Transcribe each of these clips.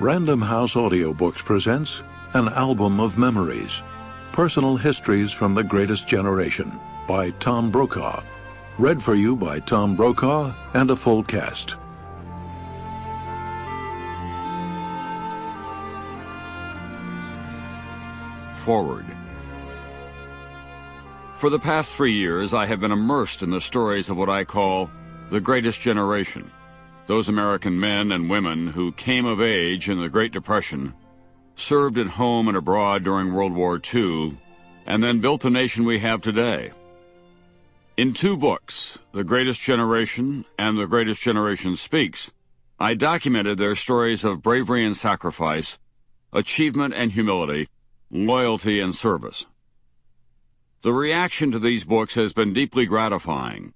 Random House Audiobooks presents An Album of Memories, Personal Histories from the Greatest Generation by Tom Brokaw. Read for you by Tom Brokaw and a full cast. Forward. For the past 3 years, I have been immersed in the stories of what I call the Greatest Generation, those American men and women who came of age in the Great Depression, served at home and abroad during World War II, and then built the nation we have today. In 2 books, The Greatest Generation and The Greatest Generation Speaks, I documented their stories of bravery and sacrifice, achievement and humility, loyalty and service. The reaction to these books has been deeply gratifying.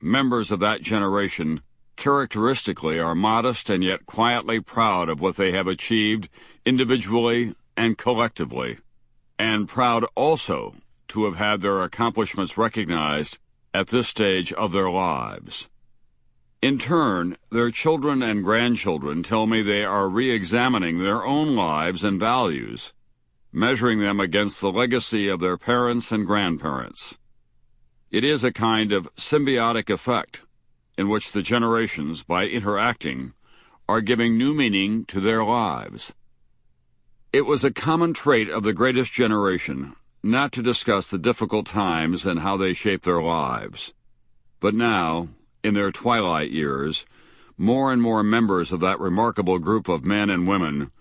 Members of that generation characteristically are modest and yet quietly proud of what they have achieved individually and collectively, and proud also to have had their accomplishments recognized at this stage of their lives. In turn, their children and grandchildren tell me they are re-examining their own lives and values, measuring them against the legacy of their parents and grandparents. It is a kind of symbiotic effect in which the generations, by interacting, are giving new meaning to their lives. It was a common trait of the Greatest Generation not to discuss the difficult times and how they shaped their lives. But now, in their twilight years, more and more members of that remarkable group of men and women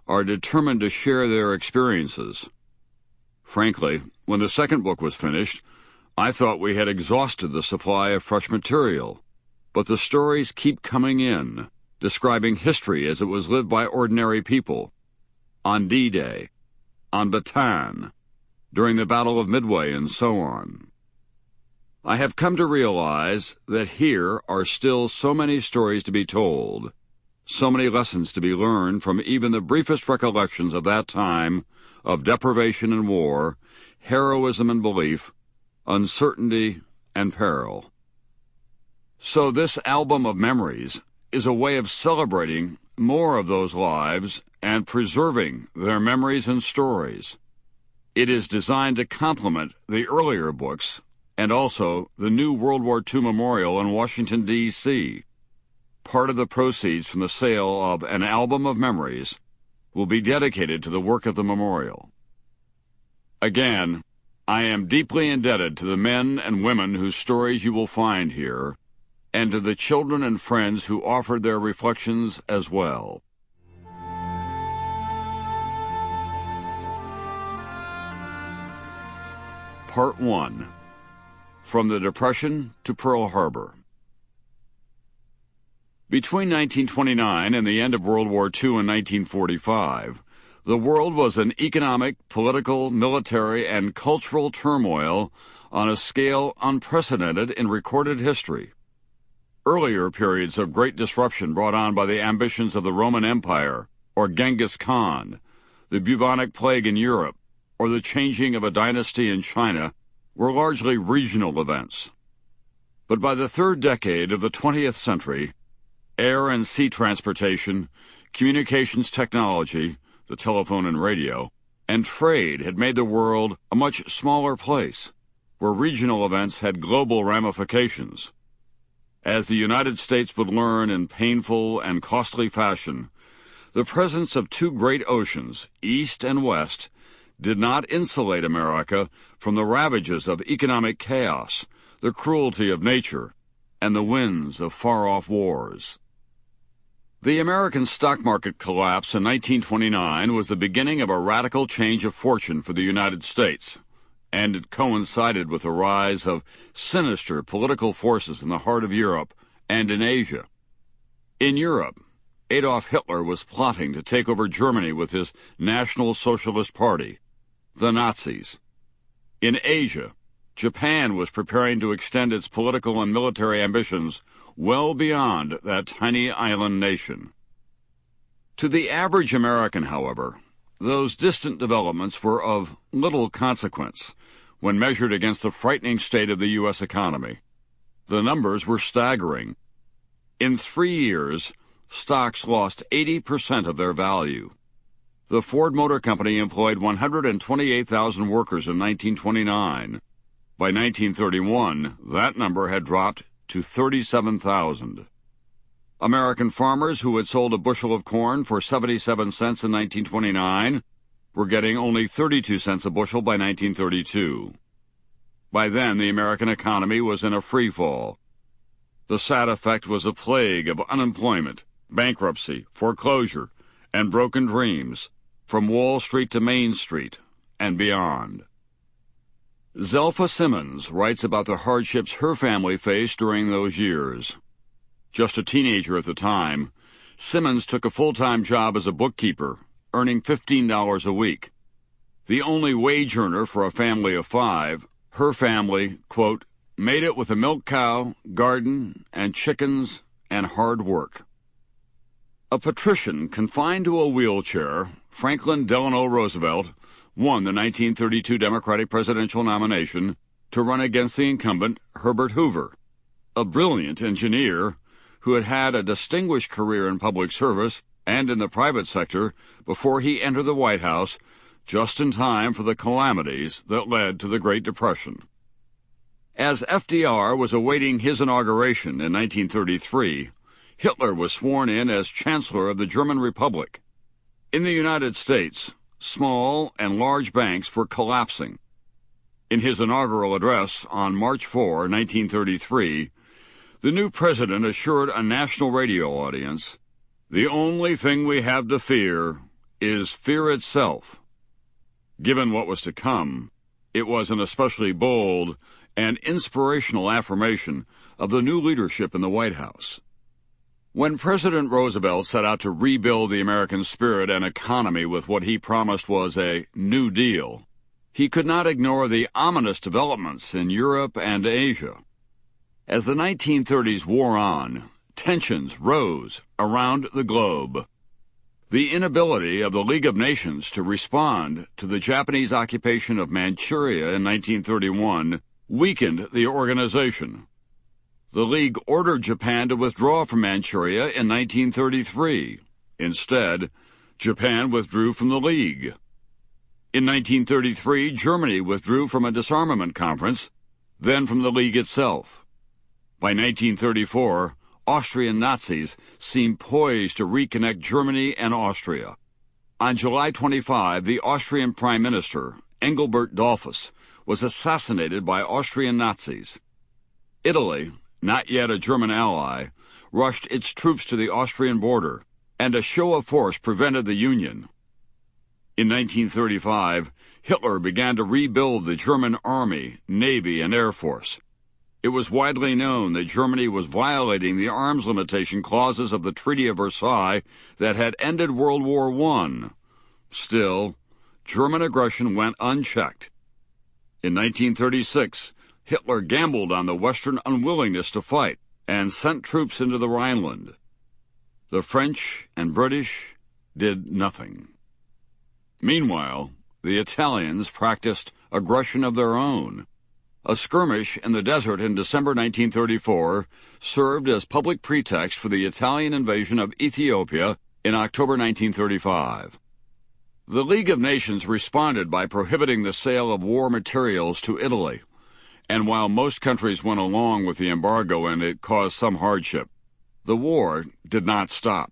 are determined to share their experiences. Frankly, when the second book was finished, I thought we had exhausted the supply of fresh material. But the stories keep coming in, describing history as it was lived by ordinary people, on D-Day, on Bataan, during the Battle of Midway, and so on. I have come to realize that here are still so many stories to be told, so many lessons to be learned from even the briefest recollections of that time of deprivation and war, heroism and belief, uncertainty and peril. So this album of memories is a way of celebrating more of those lives and preserving their memories and stories. It is designed to complement the earlier books and also the new World War II memorial in Washington, D.C. Part of the proceeds from the sale of An Album of Memories will be dedicated to the work of the memorial. Again, I am deeply indebted to the men and women whose stories you will find here, and to the children and friends who offered their reflections as well. Part 1. From the Depression to Pearl Harbor. Between 1929 and the end of World War II in 1945, the world was in economic, political, military, and cultural turmoil on a scale unprecedented in recorded history. Earlier periods of great disruption brought on by the ambitions of the Roman Empire, or Genghis Khan, the bubonic plague in Europe, or the changing of a dynasty in China were largely regional events. But by the third decade of the 20th century, air and sea transportation, communications technology, the telephone and radio, and trade had made the world a much smaller place, where regional events had global ramifications. As the United States would learn in painful and costly fashion, the presence of 2 great oceans, East and West, did not insulate America from the ravages of economic chaos, the cruelty of nature, and the winds of far-off wars. The American stock market collapse in 1929 was the beginning of a radical change of fortune for the United States, and it coincided with the rise of sinister political forces in the heart of Europe and in Asia. In Europe, Adolf Hitler was plotting to take over Germany with his National Socialist Party, the Nazis. In Asia, Japan was preparing to extend its political and military ambitions well beyond that tiny island nation. To the average American, however, those distant developments were of little consequence when measured against the frightening state of the U.S. economy. The numbers were staggering. In 3 years, stocks lost 80% of their value. The Ford Motor Company employed 128,000 workers in 1929. By 1931, that number had dropped to 37,000. American farmers who had sold a bushel of corn for 77 cents in 1929 were getting only 32 cents a bushel by 1932. By then, the American economy was in a free fall. The sad effect was a plague of unemployment, bankruptcy, foreclosure, and broken dreams, from Wall Street to Main Street and beyond. Zelpha Simmons writes about the hardships her family faced during those years. Just a teenager at the time, Simmons took a full-time job as a bookkeeper, earning $15 a week. The only wage earner for a family of 5, her family, quote, made it with a milk cow, garden, and chickens, and hard work. A patrician confined to a wheelchair, Franklin Delano Roosevelt won the 1932 Democratic presidential nomination to run against the incumbent Herbert Hoover, a brilliant engineer who had had a distinguished career in public service and in the private sector before he entered the White House just in time for the calamities that led to the Great Depression. As FDR was awaiting his inauguration in 1933, Hitler was sworn in as Chancellor of the German Republic. In the United States, small and large banks were collapsing. In his inaugural address on March 4, 1933, the new president assured a national radio audience, "The only thing we have to fear is fear itself." Given what was to come, it was an especially bold and inspirational affirmation of the new leadership in the White House. When President Roosevelt set out to rebuild the American spirit and economy with what he promised was a New Deal, he could not ignore the ominous developments in Europe and Asia. As the 1930s wore on, tensions rose around the globe. The inability of the League of Nations to respond to the Japanese occupation of Manchuria in 1931 weakened the organization. The League ordered Japan to withdraw from Manchuria in 1933. Instead, Japan withdrew from the League. In 1933, Germany withdrew from a disarmament conference, then from the League itself. By 1934, Austrian Nazis seemed poised to reconnect Germany and Austria. On July 25, the Austrian Prime Minister, Engelbert Dollfuss, was assassinated by Austrian Nazis. Italy, not yet a German ally, rushed its troops to the Austrian border, and a show of force prevented the Union. In 1935, Hitler began to rebuild the German Army, Navy, and Air Force. It was widely known that Germany was violating the arms limitation clauses of the Treaty of Versailles that had ended World War I. Still, German aggression went unchecked. In 1936, Hitler gambled on the Western unwillingness to fight and sent troops into the Rhineland. The French and British did nothing. Meanwhile, the Italians practiced aggression of their own. A skirmish in the desert in December 1934 served as public pretext for the Italian invasion of Ethiopia in October 1935. The League of Nations responded by prohibiting the sale of war materials to Italy, and while most countries went along with the embargo and it caused some hardship, the war did not stop.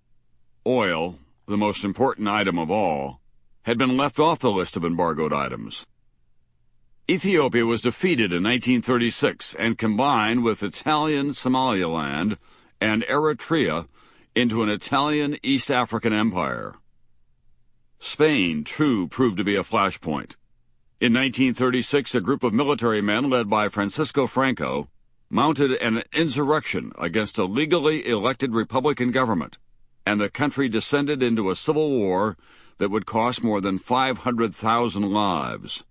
Oil, the most important item of all, had been left off the list of embargoed items. Ethiopia was defeated in 1936 and combined with Italian Somaliland and Eritrea into an Italian East African empire. Spain, too, proved to be a flashpoint. In 1936, a group of military men led by Francisco Franco mounted an insurrection against a legally elected Republican government, and the country descended into a civil war that would cost more than 500,000 lives.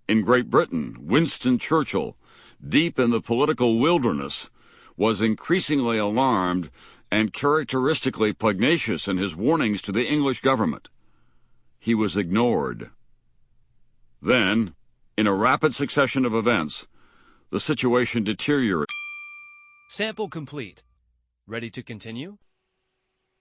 In Great Britain, Winston Churchill, deep in the political wilderness, was increasingly alarmed and characteristically pugnacious in his warnings to the English government. He was ignored. Then, in a rapid succession of events, the situation deteriorated. Sample complete. Ready to continue?